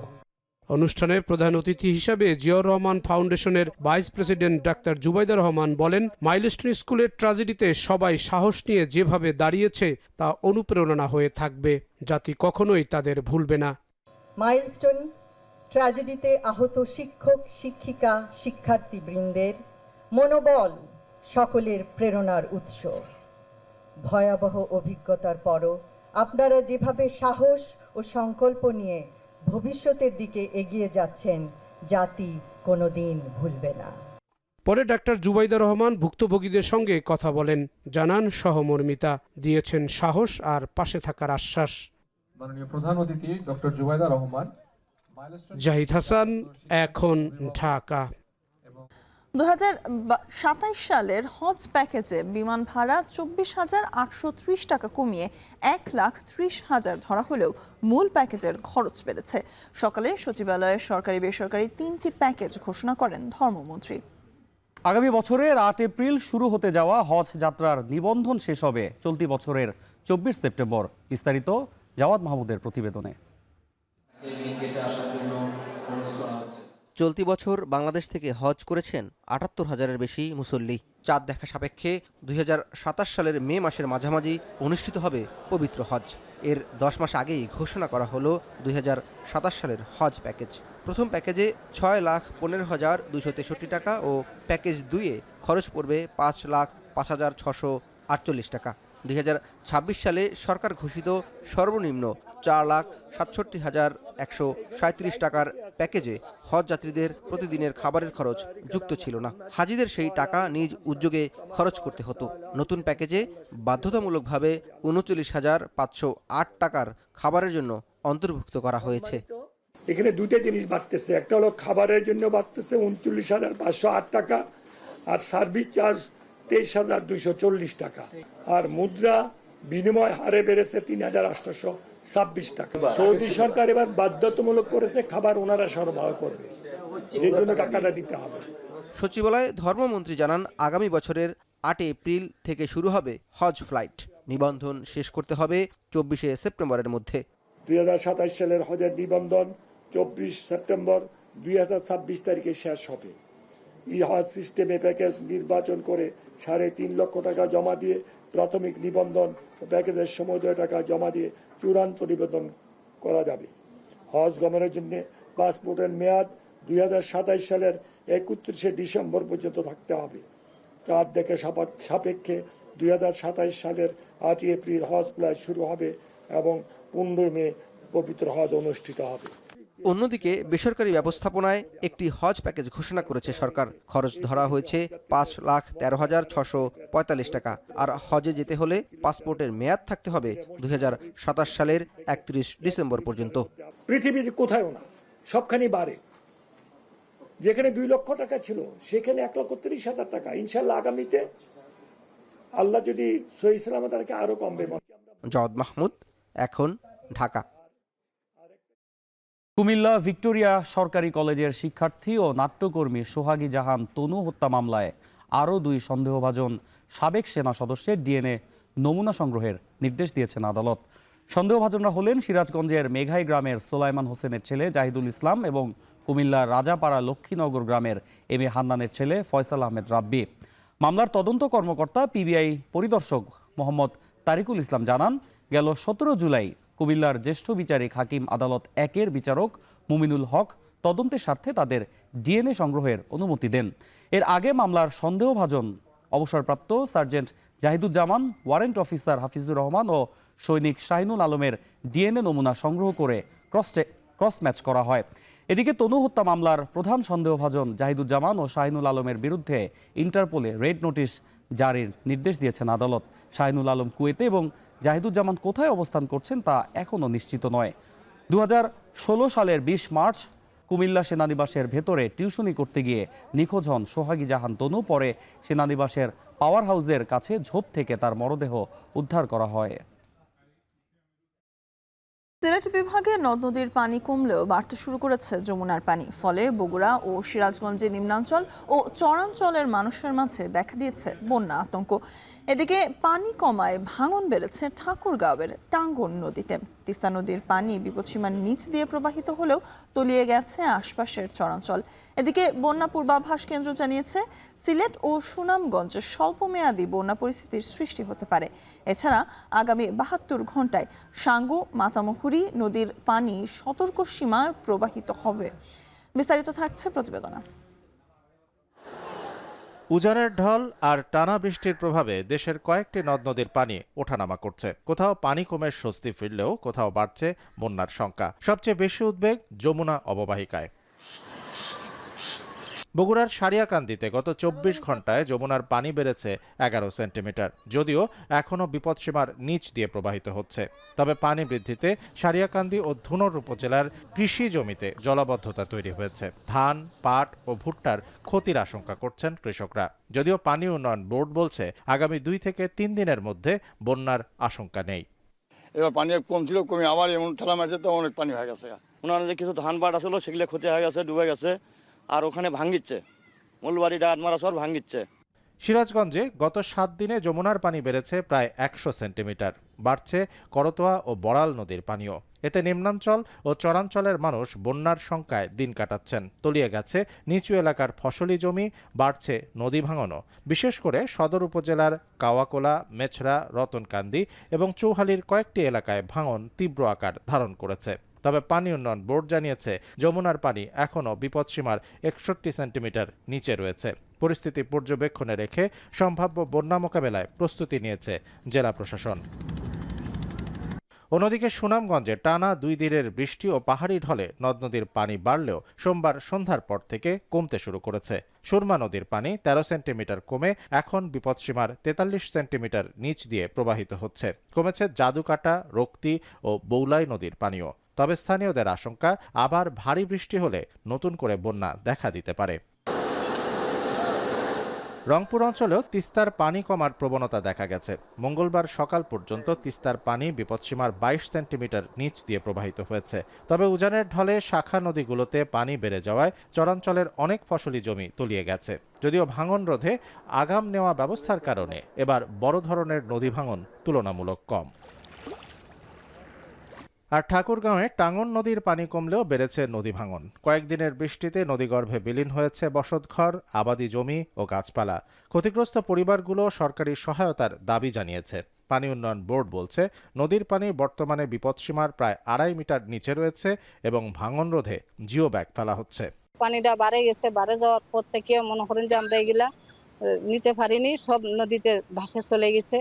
অনুষ্ঠানে প্রধান অতিথি হিসাবে জিয়াউর রহমান ফাউন্ডেশনের vice president doctor Zubaida Rahman বলেন, মাইলস্টোন স্কুলের ট্র্যাজেডিতে সবাই সাহস নিয়ে যেভাবে দাঁড়িয়েছে তা অনুপ্রেরণা হয়ে থাকবে। জাতি কখনোই তাদের ভুলবে না। মাইলস্টোন ট্র্যাজেডিতে আহত শিক্ষক, শিক্ষিকা, শিক্ষার্থীবৃন্দের মনোবল সকলের প্রেরণার উৎস। ভয়াবহ অভিজ্ঞতার পরও আপনারা যেভাবে সাহস ও সংকল্প নিয়ে ভবিষ্যতের দিকে এগিয়ে যাচ্ছেন, জাতি কোনোদিন ভুলবে না। পরে ডাক্তার জুবাইদা রহমান ভুক্তভোগীদের সঙ্গে কথা বলেন, জানান সহমর্মিতা, দিয়েছেন সাহস আর পাশে থাকার আশ্বাস। মাননীয় প্রধান অতিথি ডক্টর জুবাইদা রহমান। জাহিদ হাসান, এখন ঢাকা। 2027 সালের হজ প্যাকেজে বিমান ভাড়া 24,830 টাকা কমিয়ে 1,30,000 ধরা হলেও মূল প্যাকেজের খরচ বেড়েছে। সকালে সচিবালয়ে সরকারি বেসরকারি 3টি প্যাকেজ ঘোষণা করেন ধর্মমন্ত্রী। আগামী বছরের 8 এপ্রিল শুরু হতে যাওয়া হজ যাত্রার নিবন্ধন শেষ হবে চলতি বছরের 24 সেপ্টেম্বর। বিস্তারিত জাওয়াদ মাহমুদের প্রতিবেদনে। চলতি বছর বাংলাদেশ থেকে হজ করেছেন ৭৮,০০০-এর বেশি মুসল্লি। চাঁদ দেখা সাপেক্ষে ২০২৭ সালের মে মাসের মাঝামাঝি অনুষ্ঠিত হবে পবিত্র হজ। এর ১০ মাস আগেই ঘোষণা করা হলো ২০২৭ সালের হজ প্যাকেজ। প্রথম প্যাকেজে ৬,১৫,২৬৩ টাকা ও প্যাকেজ ২-এ খরচ পড়বে ৫,০৫,৬৪৮ টাকা। ২০২৬ সালে সরকার ঘোষিত সর্বনিম্ন ৪,৬৭,১৩৭ টাকার প্যাকেজে হজ যাত্রীদের প্রতিদিনের খাবারের খরচ যুক্ত ছিল না। হাজিদের সেই টাকা নিজ উদ্যোগে খরচ করতে হতো। নতুন প্যাকেজে বাধ্যতামূলকভাবে ৩৯,৫০৮ টাকার খাবারের জন্য অন্তর্ভুক্ত করা হয়েছে। এখানে দুটো জিনিস বাড়তেছে, একটা হলো খাবারের জন্য বাড়তেছে ৩৯,৫০৮ টাকা, আর সার্ভিস চার্জ ২৩,২৪০ টাকা, আর মুদ্রা বিনিময় হারে বেড়েছে ৩,৮২৬ টাকা। সৌদি সরকার এবার বাধ্যতামূলক করেছে খাবার ওনারা সরবরাহ করবে, যে জন্য টাকাটা দিতে হবে। সচিবালয়ে ধর্মমন্ত্রী জানান, আগামী বছরের ৮ এপ্রিল থেকে শুরু হবে হজ ফ্লাইট। নিবন্ধন শেষ করতে হবে ২৪শে সেপ্টেম্বরের মধ্যে। ২০২৭ সালের হজের নিবন্ধন ২৪ সেপ্টেম্বর ২০২৬ তারিখে শেষ হবে। এই হজ সিস্টেমে প্যাকেজ নির্বাচন করে ৩.৫ লক্ষ টাকা জমা দিয়ে প্রাথমিক নিবন্ধন ও প্যাকেজের সমুদয় টাকা জমা দিয়ে চূড়ান্ত নিবন্ধন করা যাবে। হজ গমনের জন্য পাসপোর্টের মেয়াদ ২০২৭ সালের ৩১শে ডিসেম্বর পর্যন্ত থাকতে হবে। চাঁদ দেখে সাপেক্ষে ২০২৭ সালের ৮ এপ্রিল হজ ফ্লাইট শুরু হবে এবং ১৫ মে পবিত্র হজ অনুষ্ঠিত হবে। অন্যদিকে বেসরকারি ব্যবস্থাপনায় একটি হজ প্যাকেজ ঘোষণা করেছে সরকার। খরচ ধরা হয়েছে ৫,১৩,৬৪৫ টাকা। আর হজে যেতে হলে পাসপোর্টের মেয়াদ থাকতে হবে ২০২৭ সালের ৩১ ডিসেম্বর পর্যন্ত। পৃথিবীতে কোথাও না, সবখানি বাড়ে। যেখানে ২ লক্ষ টাকা ছিল সেখানে ১,৩০,০০০ টাকা। ইনশাল্লাহ আগামীতে আল্লাহ যদি সহি সালামত রাখে আরো কমবে। জাওয়াদ মাহমুদ, এখন, ঢাকা। কুমিল্লা ভিক্টোরিয়া সরকারি কলেজের শিক্ষার্থী ও নাট্যকর্মী সোহাগী জাহান তনু হত্যা মামলায় আরও ২ সন্দেহভাজন সাবেক সেনা সদস্যের ডিএনএ নমুনা সংগ্রহের নির্দেশ দিয়েছেন আদালত। সন্দেহভাজনরা হলেন সিরাজগঞ্জের মেঘাই গ্রামের সোলাইমান হোসেনের ছেলে জাহিদুল ইসলাম এবং কুমিল্লার রাজাপাড়া লক্ষ্মীনগর গ্রামের এম এ হান্নানের ছেলে ফয়সাল আহমেদ রাব্বি। মামলার তদন্ত কর্মকর্তা পিবিআই পরিদর্শক মোহাম্মদ তারিকুল ইসলাম জানান, গেল ১৭ জুলাই কুমিল্লার জ্যেষ্ঠ বিচারিক হাকিম আদালত ১-এর বিচারক মুমিনুল হক তদন্তের স্বার্থে তাদের ডিএনএ সংগ্রহের অনুমতি দেন। এর আগে মামলার সন্দেহভাজন অবসরপ্রাপ্ত sergeant Zahiduzzaman, warrant officer Hafizur Rahman ও সৈনিক শাহিনুল আলমের ডিএনএ নমুনা সংগ্রহ করে ক্রস ম্যাচ করা হয়। এদিকে তনু হত্যা মামলার প্রধান সন্দেহভাজন জাহিদুজ্জামান ও শাহিনুল আলমের বিরুদ্ধে ইন্টারপোলে রেড নোটিশ জারির নির্দেশ দিয়েছেন আদালত। শাহিনুল আলম কুয়েতে এবং জাহিদুজ্জামান কোথায় অবস্থান করছেন তা এখনও নিশ্চিত নয়। ২০১৬ সালের ২০ মার্চ কুমিল্লা সেনানিবাসের ভেতরে টিউশনি করতে গিয়ে নিখোঁজ হন সোহাগী জাহান তনু। পরে সেনানিবাসের পাওয়ার হাউসের কাছে ঝোপ থেকে তার মরদেহ উদ্ধার করা হয়। সিলেট বিভাগে নদ নদীর পানি কমলেও বাড়তে শুরু করেছে যমুনার পানি। ফলে বগুড়া ও সিরাজগঞ্জের নিম্নাঞ্চল ও চরাঞ্চলের মানুষের মাঝে দেখা দিয়েছে বন্যা আতঙ্ক। এদিকে পানি কমায় ভাঙন বেড়েছে ঠাকুরগাঁওয়ের টাঙ্গন নদীতে। তিস্তা নদীর পানি বিপদসীমার নিচ দিয়ে প্রবাহিত হলেও তলিয়ে গেছে আশপাশের চরাঞ্চল। এদিকে বন্যা পূর্বাভাস কেন্দ্র জানিয়েছে, সিলেট ও সুনামগঞ্জে স্বল্পমেয়াদী বন্যা পরিস্থিতির সৃষ্টি হতে পারে। এছাড়া আগামী ৭২ ঘন্টায় সাঙ্গু মাতামুহুরী নদীর পানি সতর্ক সীমায় প্রবাহিত হবে। বিস্তারিত থাকছে প্রতিবেদনে। উজানের ঢল আর টানা বৃষ্টির প্রভাবে দেশের কয়েকটি নদ নদীর পানি ওঠানামা করছে। কোথাও পানি কমে স্বস্তি ফিরলেও কোথাও বাড়ছে বন্যার শঙ্কা। সবচেয়ে বেশি উদ্বেগ যমুনা অববাহিকায়। বগুড়ার সারিয়াকান্দিতে গত ২৪ ঘন্টায় যমুনার পানি বেড়েছে ১১ সেন্টিমিটার। যদিও এখনও বিপদসীমার নিচ দিয়ে প্রবাহিত হচ্ছে, তবে পানি বৃদ্ধিতে সারিয়াকান্দি ও ধুনট উপজেলার কৃষি জমিতে জলাবদ্ধতা তৈরি হয়েছে। ধান, পাট ও ভুট্টার ক্ষতির আশঙ্কা করছেন কৃষকরা। যদিও পানি উন্নয়ন বোর্ড বলছে, আগামী ২ থেকে ৩ দিনের মধ্যে বন্যার আশঙ্কা নেই। এবার পানি কম ছিল, কমে আবার এমন ঠেলা মারছে, তো অনেক পানি হয়ে গেছে। ওনার কিছু ধান পাট আসলো, সেগুলো ক্ষতি হয়ে গেছে, ডুবে গেছে, আর ওখানে ভাঙ্গিচ্ছে মূলবাড়ি ডাট মারা সর ভাঙ্গিচ্ছে। সিরাজগঞ্জে গত 7 দিনে যমুনার পানি বেড়েছে প্রায় 100 সেন্টিমিটার। বাড়ছে করতোয়া ও বড়াল নদীর পানিও। এতে নিম্নাঞ্চল ও চরাঞ্চলের মানুষ বন্যার শঙ্কায় দিন কাটাচ্ছেন। তলিয়ে গেছে নিচু এলাকার ফসলি জমি, বাড়ছে নদী ভাঙনও। বিশেষ করে সদর উপজেলার কাওয়াকোলা, মেছরা, রতনকান্দি এবং চৌহালির কয়েকটি এলাকায় ভাঙন তীব্র আকার ধারণ করেছে। তবে পানি উন্নয়ন বোর্ড জানিয়েছে, যমুনার পানি এখনও বিপদসীমার 61 সেন্টিমিটার নিচে রয়েছে। পরিস্থিতি পর্যবেক্ষণে রেখে সম্ভাব্য বন্যা মোকাবেলায় প্রস্তুতি নিয়েছে জেলা প্রশাসন। অন্যদিকে সুনামগঞ্জে টানা 2 দিনের বৃষ্টি ও পাহাড়ি ঢলে নদ নদীর পানি বাড়লেও সোমবার সন্ধ্যার পর থেকে কমতে শুরু করেছে। সুরমা নদীর পানি 13 সেন্টিমিটার কমে এখন বিপদসীমার 43 সেন্টিমিটার নিচ দিয়ে প্রবাহিত হচ্ছে। কমেছে জাদুকাটা, রক্তি ও বৌলাই নদীর পানিও। তবে স্থানীয়দের আশঙ্কা, আবার ভারী বৃষ্টি হলে নতুন করে বন্যা দেখা দিতে পারে। রংপুর অঞ্চলেও তিস্তার পানি কমার প্রবণতা দেখা গেছে। মঙ্গলবার সকাল পর্যন্ত তিস্তার পানি বিপদসীমার 22 সেন্টিমিটার নিচ দিয়ে প্রবাহিত হয়েছে। তবে উজানের ঢলে শাখা নদীগুলোতে পানি বেড়ে যাওয়ায় চরাঞ্চলের অনেক ফসলি জমি তলিয়ে গেছে। যদিও ভাঙন রোধে আগাম নেওয়া ব্যবস্থার কারণে এবার বড় ধরনের নদী ভাঙন তুলনামূলক কম। আর ঠাকুরগাঁওয়ে টাঙ্গন নদীর পানি কমলেও বেড়েছে নদী ভাঙন। কয়েকদিনের বৃষ্টিতে নদীগর্ভে বিলীন হয়েছে বসতঘর, আবাদি জমি ও গাছপালা। ক্ষতিগ্রস্ত পরিবারগুলো সরকারি সহায়তার দাবি জানিয়েছে। পানি উন্নয়ন বোর্ড বলছে, নদীর পানি বর্তমানে বিপদসীমার প্রায় 2.5 মিটার নিচে রয়েছে এবং ভাঙন রোধে জিও ব্যাগ ফেলা হচ্ছে। পানিটা বাড়ে গেছে, বাড়ে যাওয়ার পর থেকে মনে করেন যে আমরা এগুলা নিতে পারিনি, সব নদীতে ভাসে চলে গেছে।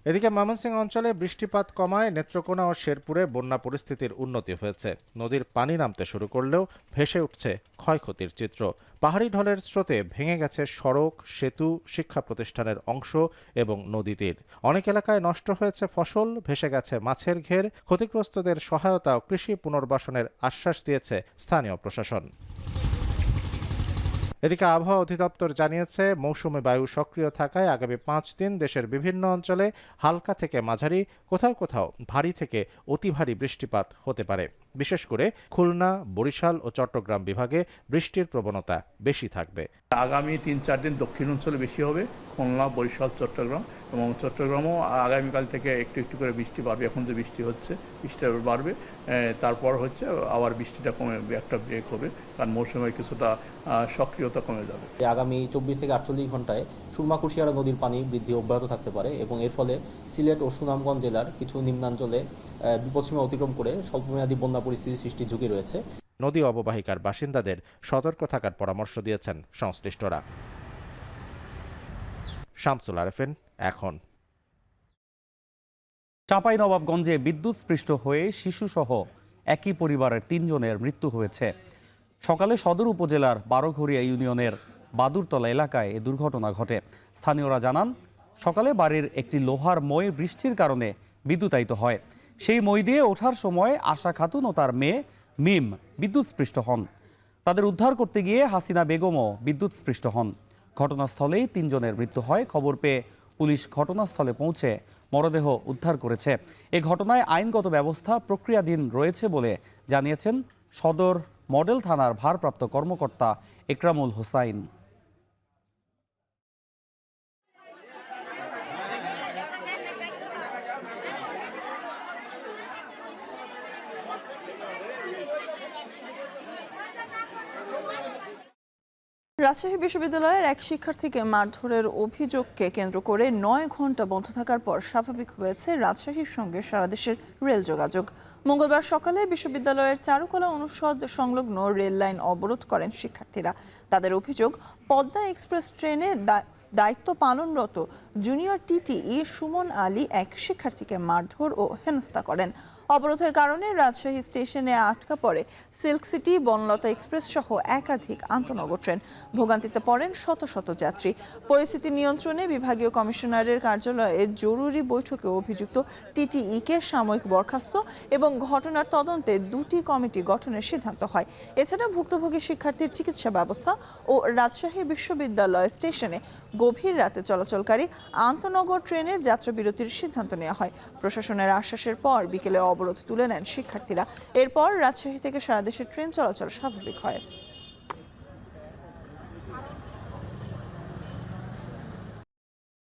এদিকে ময়মনসিংহ অঞ্চলে বৃষ্টিপাত কমায় নেত্রকোনা ও শেরপুরে বন্যা পরিস্থিতির উন্নতি হয়েছে। নদীর পানি নামতে শুরু করলেও ভেসে উঠছে ক্ষয়ক্ষতির চিত্র। পাহাড়ি ঢলের স্রোতে ভেঙে গেছে সড়ক, সেতু, শিক্ষা প্রতিষ্ঠানের অংশ এবং নদী তীর। অনেক এলাকায় নষ্ট হয়েছে ফসল, ভেসে গেছে মাছের ঘের। ক্ষতিগ্রস্তদের সহায়তা ও কৃষি পুনর্বাসনের আশ্বাস দিয়েছে স্থানীয় প্রশাসন। এদিকে আবহাওয়া অধিদপ্তর জানিয়েছে, মৌসুমী বায়ু সক্রিয় থাকায় আগামী 5 দিন দেশের বিভিন্ন অঞ্চলে হালকা থেকে মাঝারি, কোথাও কোথাও ভারী থেকে অতি ভারী বৃষ্টিপাত হতে পারে। বিশেষ করে খুলনা, বরিশাল ও চট্টগ্রাম বিভাগে বৃষ্টির প্রবণতা বেশি থাকবে। আগামী 3-4 দিন দক্ষিণ অঞ্চলে বেশি হবে, খুলনা, বরিশাল, চট্টগ্রাম, এবং চট্টগ্রামও আগামীকাল থেকে একটু একটু করে বৃষ্টি বাড়বে। এখন যে বৃষ্টি হচ্ছে, বৃষ্টিটা বাড়বে, তারপর হচ্ছে আবার বৃষ্টিটা কমে একটা ব্রেক হবে, কারণ মৌসুমে কিছুটা সক্রিয়তা কমে যাবে। আগামী 24 থেকে 48 ঘন্টায় সুরমা কুশিয়ারা নদীর পানি বৃদ্ধি অব্যাহত থাকতে পারে এবং এর ফলে সিলেট ও সুনামগঞ্জ জেলার কিছু নিম্নাঞ্চলে বিপদসীমা অতিক্রম করে স্বল্পমেয়াদী বন্যা পরিস্থিতি সৃষ্টির ঝুঁকি রয়েছে। নদী অববাহিকার বাসিন্দাদের সতর্ক থাকার পরামর্শ দিয়েছেন সংশ্লিষ্টরা। শামসুল আরেফিন, এখন। চাঁপাইনবাবগঞ্জে বিদ্যুৎস্পৃষ্ট হয়ে শিশুসহ একই পরিবারের 3 জনের মৃত্যু হয়েছে। সকালে সদর উপজেলার বারোঘরিয়া ইউনিয়নের বাদুরতলা এলাকায় এ দুর্ঘটনা ঘটে। স্থানীয়রা জানান, সকালে বাড়ির একটি লোহার মই বৃষ্টির কারণে বিদ্যুতায়িত হয়। সেই মই দিয়ে ওঠার সময় আশা খাতুন ও তার মেয়ে মিম বিদ্যুৎস্পৃষ্ট হন। তাদের উদ্ধার করতে গিয়ে হাসিনা বেগমও বিদ্যুৎস্পৃষ্ট হন। ঘটনাস্থলেই 3 জনের মৃত্যু হয়। খবর পেয়ে পুলিশ ঘটনাস্থলে পৌঁছে মরদেহ উদ্ধার করেছে। এ ঘটনায় আইনগত ব্যবস্থা প্রক্রিয়াধীন রয়েছে বলে জানিয়েছেন সদর মডেল থানার ভারপ্রাপ্ত কর্মকর্তা একরামুল হোসাইন। রাজশাহী বিশ্ববিদ্যালয়ের এক শিক্ষার্থীকে মারধরের অভিযোগকে কেন্দ্র করে 9 ঘন্টা বন্ধ থাকার পর স্বাভাবিক হয়েছে রাজশাহীর সঙ্গে সারা দেশের রেল যোগাযোগ। মঙ্গলবার সকালে বিশ্ববিদ্যালয়ের চারুকলা অনুষদ সংলগ্ন রেল লাইন অবরোধ করেন শিক্ষার্থীরা। তাদের অভিযোগ, পদ্মা এক্সপ্রেস ট্রেনে দায়িত্ব পালনরত জুনিয়র টিটিই সুমন আলী এক শিক্ষার্থীকে মারধর ও হেনস্থা করেন। অবরোধের কারণে রাজশাহী স্টেশনে আটকা পড়ে সিল্ক সিটি, বনলতা এক্সপ্রেস সহ একাধিক আন্তনগর ট্রেন। ভোগান্তিতে পড়েন শত শত যাত্রী। পরিস্থিতি নিয়ন্ত্রণে বিভাগীয় কমিশনারের কার্যালয়ে জরুরি বৈঠকে অভিযুক্ত টিটিইকে সাময়িক বরখাস্ত এবং ঘটনার তদন্তে 2টি কমিটি গঠনের সিদ্ধান্ত হয়। এছাড়া ভুক্তভোগী শিক্ষার্থীর চিকিৎসা ব্যবস্থা ও রাজশাহী বিশ্ববিদ্যালয় স্টেশনে গভীর রাতে চলাচলকারী আন্তনগর ট্রেনের যাত্রা বিরতির সিদ্ধান্ত নেওয়া হয়। প্রশাসনের আশ্বাসের পর বিকেলে অবরোধ তুলে নেন শিক্ষার্থীরা। এরপর রাজশাহী থেকে সারা দেশে ট্রেন চলাচল স্বাভাবিক হয়।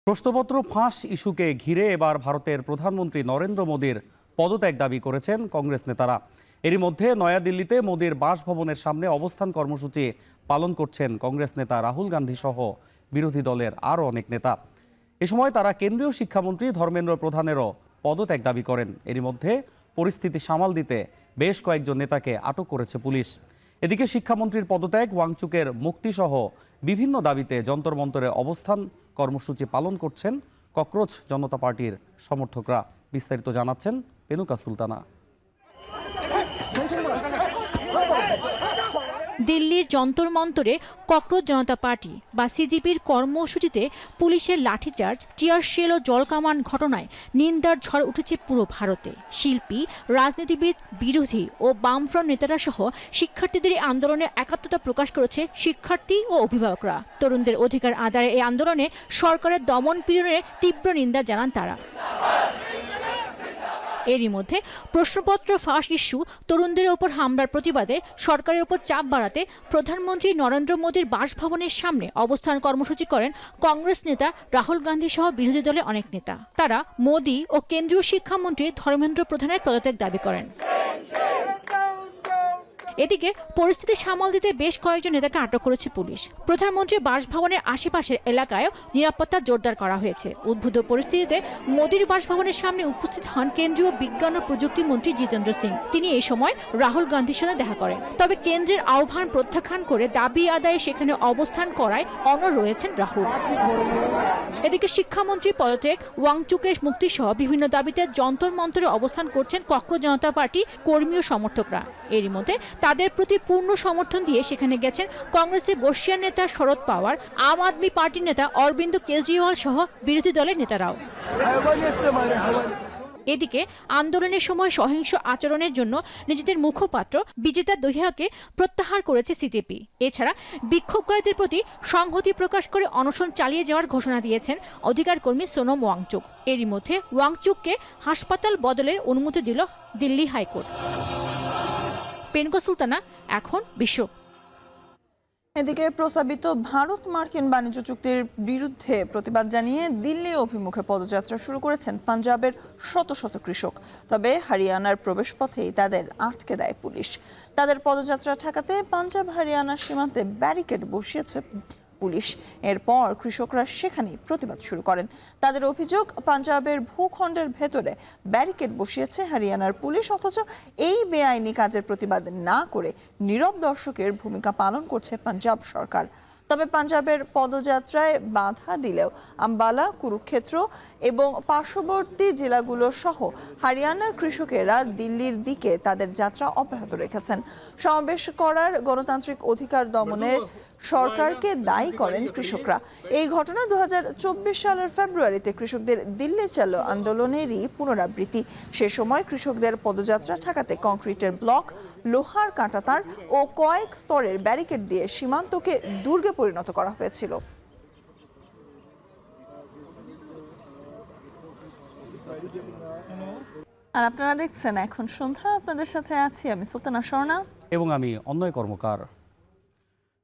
প্রশ্নপত্র ফাঁস ইস্যুকে ঘিরে এবার ভারতের প্রধানমন্ত্রী নরেন্দ্র মোদীর পদত্যাগ দাবি করেছেন কংগ্রেস নেতারা। এরই মধ্যে নয়াদিল্লিতে মোদীর বাসভবনের সামনে অবস্থান কর্মসূচি পালন করছেন কংগ্রেস নেতা রাহুল গান্ধী সহ বিরোধী দলের আরও অনেক নেতা। এ সময় তারা কেন্দ্রীয় শিক্ষামন্ত্রী ধর্মেন্দ্র প্রধানেরও পদত্যাগ দাবি করেন। এরই মধ্যে পরিস্থিতি সামাল দিতে বেশ কয়েকজন নেতাকে আটক করেছে পুলিশ। এদিকে শিক্ষামন্ত্রীর পদত্যাগ, ওয়াংচুকের মুক্তিসহ বিভিন্ন দাবিতে যন্তর মন্তরে অবস্থান কর্মসূচি পালন করছেন ককরোচ জনতা পার্টির সমর্থকরা। বিস্তারিত জানাচ্ছেন পেনুকা সুলতানা। দিল্লির যন্তর মন্তরে ককরোচ জনতা পার্টি বা সিজিপির কর্মসূচিতে পুলিশের লাঠিচার্জ, টিয়ার শেল ও জলকামান ঘটনায় নিন্দার ঝড় উঠেছে পুরো ভারতে। শিল্পী, রাজনীতিবিদ, বিরোধী ও বামফ্রন্ট নেতারা সহ শিক্ষার্থীদের এই আন্দোলনে একাত্মতা প্রকাশ করেছে শিক্ষার্থী ও অভিভাবকরা। তরুণদের অধিকার আদায়ের এই আন্দোলনে সরকারের দমন পীড়নের তীব্র নিন্দা জানান তারা। এরই মধ্যে প্রশ্নপত্র ফাঁস ইস্যু, তরুণদের ওপর হামলার প্রতিবাদে সরকারের ওপর চাপ বাড়াতে প্রধানমন্ত্রী নরেন্দ্র মোদীর বাসভবনের সামনে অবস্থান কর্মসূচি করেন কংগ্রেস নেতা রাহুল গান্ধী সহ বিরোধী দলের অনেক নেতা। তারা মোদী ও কেন্দ্রীয় শিক্ষামন্ত্রী ধর্মেন্দ্র প্রধানের পদত্যাগ দাবি করেন। এদিকে পরিস্থিতি সামাল দিতে বেশ কয়েকজন নেতাকে আটক করেছে পুলিশ। প্রধানমন্ত্রীর বাসভবনের আশেপাশের এলাকায়ও নিরাপত্তা জোরদার করা হয়েছে। উদ্ভূত পরিস্থিতিতে মোদীর বাসভবনের সামনে উপস্থিত হন কেন্দ্রীয় বিজ্ঞান ও প্রযুক্তি মন্ত্রী জিতেন্দ্র সিং। তিনি এই সময় রাহুল গান্ধীর সাথে দেখা করেন। তবে কেন্দ্রের আহ্বান প্রত্যাখ্যান করে দাবি আদায়ে সেখানে অবস্থান করায় অনড় রয়েছেন রাহুল। এদিকে শিক্ষামন্ত্রী পদত্যাগ, ওয়াংচুকের মুক্তি সহ বিভিন্ন দাবিতে যন্তর মন্তরে অবস্থান করছেন ককরোচ জনতা পার্টি কর্মী ও সমর্থকরা। এরই মধ্যে তাদের প্রতি পূর্ণ সমর্থন দিয়ে সেখানে গেছেন কংগ্রেসের বর্ষিয়ান নেতা শরদ পাওয়ার, আম আদমি পার্টির নেতা অরবিন্দ কেজরিওয়াল সহ বিরোধী দলের নেতারাও। এদিকে আন্দোলনের সময় সহিংস আচরণের জন্য নিজেদের মুখপাত্র বিজেতা দহিয়াকে প্রত্যাহার করেছে সিজেপি। এছাড়া বিক্ষোভকারীদের প্রতি সংহতি প্রকাশ করে অনশন চালিয়ে যাওয়ার ঘোষণা দিয়েছেন অধিকার কর্মী সোনম ওয়াংচুক। এরই মধ্যে ওয়াংচুককে হাসপাতাল বদলের অনুমতি দিল দিল্লি হাইকোর্ট। পেনুকা সুলতানা, এখন বিশ্ব। এদিকে প্রস্তাবিত ভারত মার্কিন বাণিজ্য চুক্তির বিরুদ্ধে প্রতিবাদ জানিয়ে দিল্লি অভিমুখে পদযাত্রা শুরু করেছেন পাঞ্জাবের শত শত কৃষক। তবে হরিয়ানার প্রবেশপথেই তাদের আটকে দেয় পুলিশ। তাদের পদযাত্রা ঠেকাতে পাঞ্জাব হরিয়ানার সীমান্তে ব্যারিকেড বসিয়েছে পুলিশ। এরপর কৃষকরা সেখানেই প্রতিবাদ শুরু করেন। তাদের অভিযোগ, পাঞ্জাবের ভূখণ্ডের ভেতরে ব্যারিকেড বসিয়েছে হরিয়ানার পুলিশ, অথচ এই বেআইনি কাজের প্রতিবাদ না করে নীরব দর্শকের ভূমিকা পালন করছে পাঞ্জাব সরকার। তবে পাঞ্জাবের পদযাত্রায় বাধা দিলেও আম্বালা, কুরুক্ষেত্র এবং পার্শ্ববর্তী জেলাগুলো সহ হরিয়ানার কৃষকেরা দিল্লির দিকে তাদের যাত্রা অব্যাহত রেখেছেন। সমাবেশ করার গণতান্ত্রিক অধিকার দমনে সরকারকে দায়ী করেন কৃষকরা। এই ঘটনা 2024 সালের ফেব্রুয়ারিতে কৃষকদের দিল্লি চালো আন্দোলনেরই পুনরাবৃত্তি। সে সময় কৃষকদের পদযাত্রা ঠেকাতে কংক্রিটের ব্লক, লোহার কাঁটাতার ও কয়েক স্তরের ব্যারিকেড দিয়ে সীমান্তকে দুর্গে পরিণত করা হয়েছিল। আর আপনারা দেখছেন এখন সন্ধ্যা, আপনাদের সাথে আছি আমি সুলতানা স্বর্ণা এবং আমি অন্যয় কর্মকার।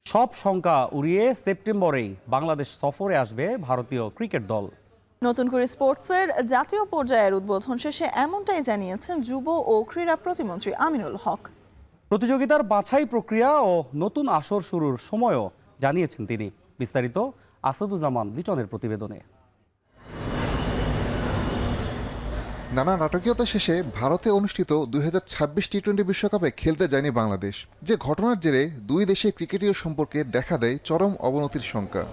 সব শঙ্কা উড়িয়ে সেপ্টেম্বরেই বাংলাদেশ সফরে আসবে ভারতীয় ক্রিকেট দল। নতুন করে স্পোর্টসের জাতীয় পর্যায়ের উদ্বোধন শেষে এমনটাই জানিয়েছেন যুব ও ক্রীড়া প্রতিমন্ত্রী আমিনুল হক। প্রতিযোগিতার বাছাই প্রক্রিয়া ও নতুন আসর শুরুর সময়ও জানিয়েছেন তিনি। বিস্তারিত আসাদুজ্জামান লিটনের প্রতিবেদনে। নানা নাটকীয়তা শেষে ভারতে অনুষ্ঠিত 2026 টি-20 বিশ্বকাপে খেলতে যায়নি বাংলাদেশ। যে ঘটনার জেরে দুই দেশের ক্রিকেটীয় সম্পর্কে দেখা দেয় চরম অবনতির শঙ্কা।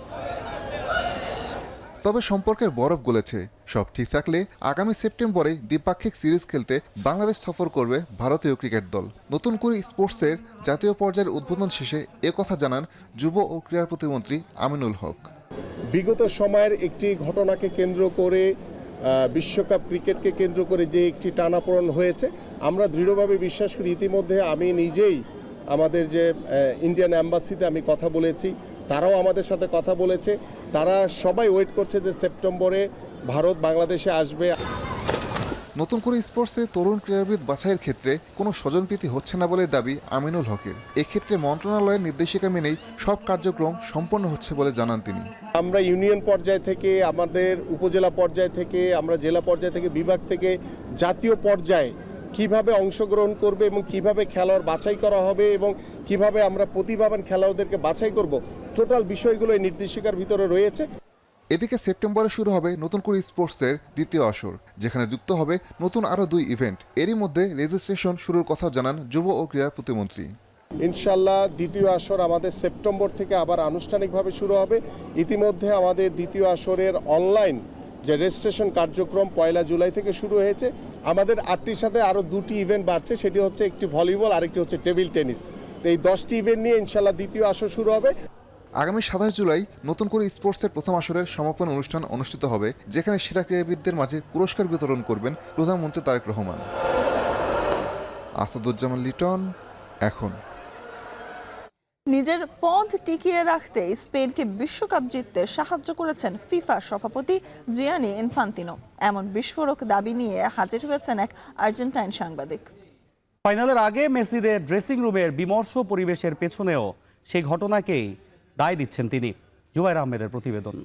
তবে সম্পর্কের বরফ গলেছে। সব ঠিক থাকলে আগামী সেপ্টেম্বরে দ্বিপাক্ষিক সিরিজ খেলতে বাংলাদেশ সফর করবে ভারতীয় ক্রিকেট দল। নতুন করে স্পোর্টসের জাতীয় পর্যায়ের উদ্বোধন শেষে একথা জানান যুব ও ক্রীড়া প্রতিমন্ত্রী আমিনুল হক। বিগত সময়ের একটি ঘটনাকে কেন্দ্র করে, বিশ্বকাপ ক্রিকেটকে কেন্দ্র করে যে একটি টানাপোড়েন হয়েছে, আমরা দৃঢ়ভাবে বিশ্বাস করি। ইতিমধ্যে আমি নিজেই আমাদের যে ইন্ডিয়ান অ্যাম্বাসিতে আমি কথা বলেছি, তারাও আমাদের সাথে কথা বলেছে। তারা সবাই ওয়েট করছে যে সেপ্টেম্বরে ভারত বাংলাদেশে আসবে। নতুন করে স্পোর্টসে তরুণ ক্রীড়াবিদ বাছাইয়ের ক্ষেত্রে কোনো স্বজনপ্রীতি হচ্ছে না বলে দাবি আমিনুল হকের। এক্ষেত্রে মন্ত্রণালয়ের নির্দেশিকা মেনেই সব কার্যক্রম সম্পন্ন হচ্ছে বলে জানান তিনি। আমরা ইউনিয়ন পর্যায় থেকে, আমাদের উপজেলা পর্যায় থেকে, আমরা জেলা পর্যায় থেকে, বিভাগ থেকে জাতীয় পর্যায়ে কিভাবে অংশগ্রহণ করবে এবং কিভাবে খেলোয়াড় বাছাই করা হবে এবং কিভাবে আমরা প্রতিভাবান খেলোয়াড়দেরকে বাছাই করব, টোটাল বিষয়গুলো এই নির্দেশিকার ভিতরে রয়েছে। এদিকে সেপ্টেম্বরে শুরু হবে নতুন করে স্পোর্টসের দ্বিতীয় আসর, যেখানে যুক্ত হবে নতুন আরও 2 ইভেন্ট। এরই মধ্যে রেজিস্ট্রেশন শুরুর কথা জানান যুব ও ক্রীড়া প্রতিমন্ত্রী। ইনশাল্লাহ দ্বিতীয় আসর আমাদের সেপ্টেম্বর থেকে আবার আনুষ্ঠানিকভাবে শুরু হবে। ইতিমধ্যে আমাদের দ্বিতীয় আসরের অনলাইন যে রেজিস্ট্রেশন কার্যক্রম 1 জুলাই থেকে শুরু হয়েছে। আমাদের 8টির সাথে আরও 2টি ইভেন্ট বাড়ছে, সেটি হচ্ছে একটি ভলিবল, আরেকটি হচ্ছে টেবিল টেনিস। তো এই 10টি ইভেন্ট নিয়ে ইনশাল্লাহ দ্বিতীয় আসর শুরু হবে। আগামী 27 জুলাই নতুন করে স্পোর্টসের প্রথম আসরের সমাপন অনুষ্ঠান অনুষ্ঠিত হবে, যেখানে সেরা ক্রীড়াবিদদের মাঝে পুরস্কার বিতরণ করবেন প্রধানমন্ত্রী তারেক রহমান। আসাদুজ্জামান লিটন, এখন। নিজের পদ টিকিয়ে রাখতে স্পেনকে বিশ্বকাপ জিততে সাহায্য করেছেন ফিফা সভাপতি জিয়ানি ইনফান্তিনো, এমন বিস্ফোরক দাবি নিয়ে হাজির হয়েছেন এক আর্জেন্টাইন সাংবাদিক। ফাইনালের আগে মেসিদের ড্রেসিং রুমের বিমর্ষ পরিবেশের পেছনেও সেই ঘটনাকেই দায় দিচ্ছেন তিনি। জুবাইর আহমেদের প্রতিবেদন।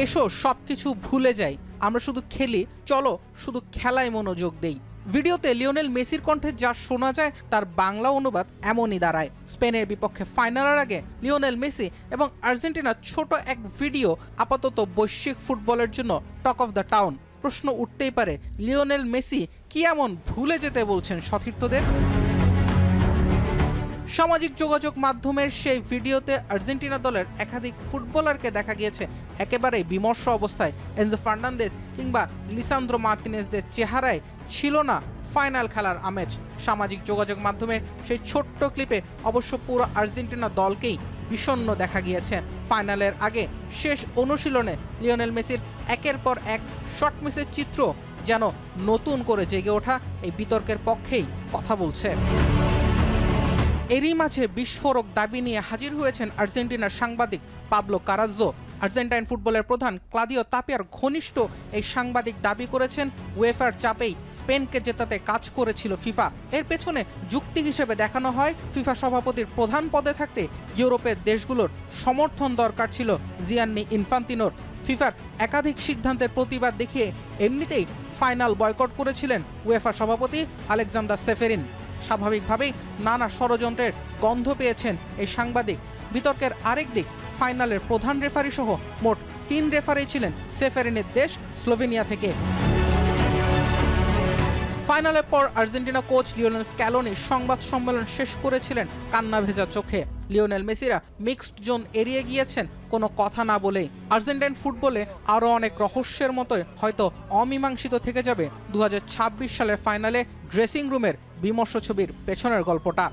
এসো সবকিছু ভুলে যাই, আমরা শুধু খেলি, চলো শুধু খেলায় মনোযোগ দেই। ভিডিওতে লিওনেল মেসির কণ্ঠে যা শোনা যায় তার বাংলা অনুবাদ এমনই দাঁড়ায়। স্পেনের বিপক্ষে ফাইনালের আগে লিওনেল মেসি এবং আর্জেন্টিনার ছোট এক ভিডিও আপাতত বৈশ্বিক ফুটবলের জন্য টক অফ দ্য টাউন। প্রশ্ন উঠতেই পারে, লিওনেল মেসি কি এমন ভুলে যেতে বলছেন সতীর্থদের? সামাজিক যোগাযোগ মাধ্যমের সেই ভিডিওতে আর্জেন্টিনা দলের একাধিক ফুটবলারকে দেখা গিয়েছে একেবারেই বিমর্ষ অবস্থায়। এনজো ফার্নান্দেজ কিংবা লিসান্দ্রো মার্তিনেজদের চেহারায় ছিল না ফাইনাল খেলার আমেজ। সামাজিক যোগাযোগ মাধ্যমের সেই ছোট্ট ক্লিপে অবশ্য পুরো আর্জেন্টিনা দলকেই বিষণ্ণ দেখা গিয়েছে। ফাইনালের আগে শেষ অনুশীলনে লিওনেল মেসির একের পর এক শট মিসের চিত্র যেন নতুন করে জেগে ওঠা এই বিতর্কের পক্ষেই কথা বলছে। এরই মাঝে বিস্ফোরক দাবি নিয়ে হাজির হয়েছেন আর্জেন্টিনার সাংবাদিক পাবলো কারাজ্জো। আর্জেন্টাইন ফুটবলের প্রধান ক্লাদিও তাপিয়ার ঘনিষ্ঠ এই সাংবাদিক দাবি করেছেন উয়েফার চাপেই স্পেনকে জেতাতে কাজ করেছিল ফিফা। এর পেছনে যুক্তি হিসেবে দেখানো হয় ফিফা সভাপতির প্রধান পদে থাকতে ইউরোপের দেশগুলোর সমর্থন দরকার ছিল জিয়ান্নি ইনফান্তিনোর। ফিফার একাধিক সিদ্ধান্তের প্রতিবাদ দেখিয়ে এমনিতেই ফাইনাল বয়কট করেছিলেন উয়েফা সভাপতি আলেকজান্ডার সেফেরিন। স্বাভাবিকভাবেই নানা ষড়যন্ত্রের গন্ধ পেয়েছেন এই সাংবাদিক। বিতর্কের আরেক দিক, ফাইনালের প্রধান রেফারি সহ মোট 3 রেফারি ছিলেন সেফেরিনের দেশ স্লোভেনিয়া থেকে। ফাইনালের পর আর্জেন্টিনা কোচ লিওনেল স্ক্যালোনি সংবাদ সম্মেলন শেষ করেছিলেন কান্না ভেজা চোখে। লিওনেল মেসিরা মিক্সড জোন এড়িয়ে গিয়েছেন কোনো কথা না বলেই। আর্জেন্টাইন ফুটবলে আরও অনেক রহস্যের মতোই হয়তো অমীমাংসিত থেকে যাবে 2026 সালের ফাইনালে ড্রেসিং রুমের বিমর্ষ ছবির পেছনের গল্পটা।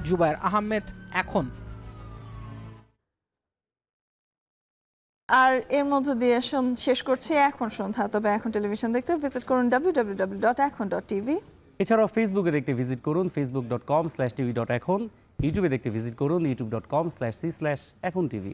জুবায়ের আহমেদ, এখন। আর এর মধ্যে দিয়ে শেষ করছি এখন সন্ধ্যা। তবে এখন টেলিভিশন দেখতে ভিজিট করুন www.ekon.tv। এছাড়াও ফেসবুকে দেখতে ভিজিট করুন facebook.com/tv.ekon। ইউটিউবে দেখতে ভিজিট করুন youtube.com/c/ekontv।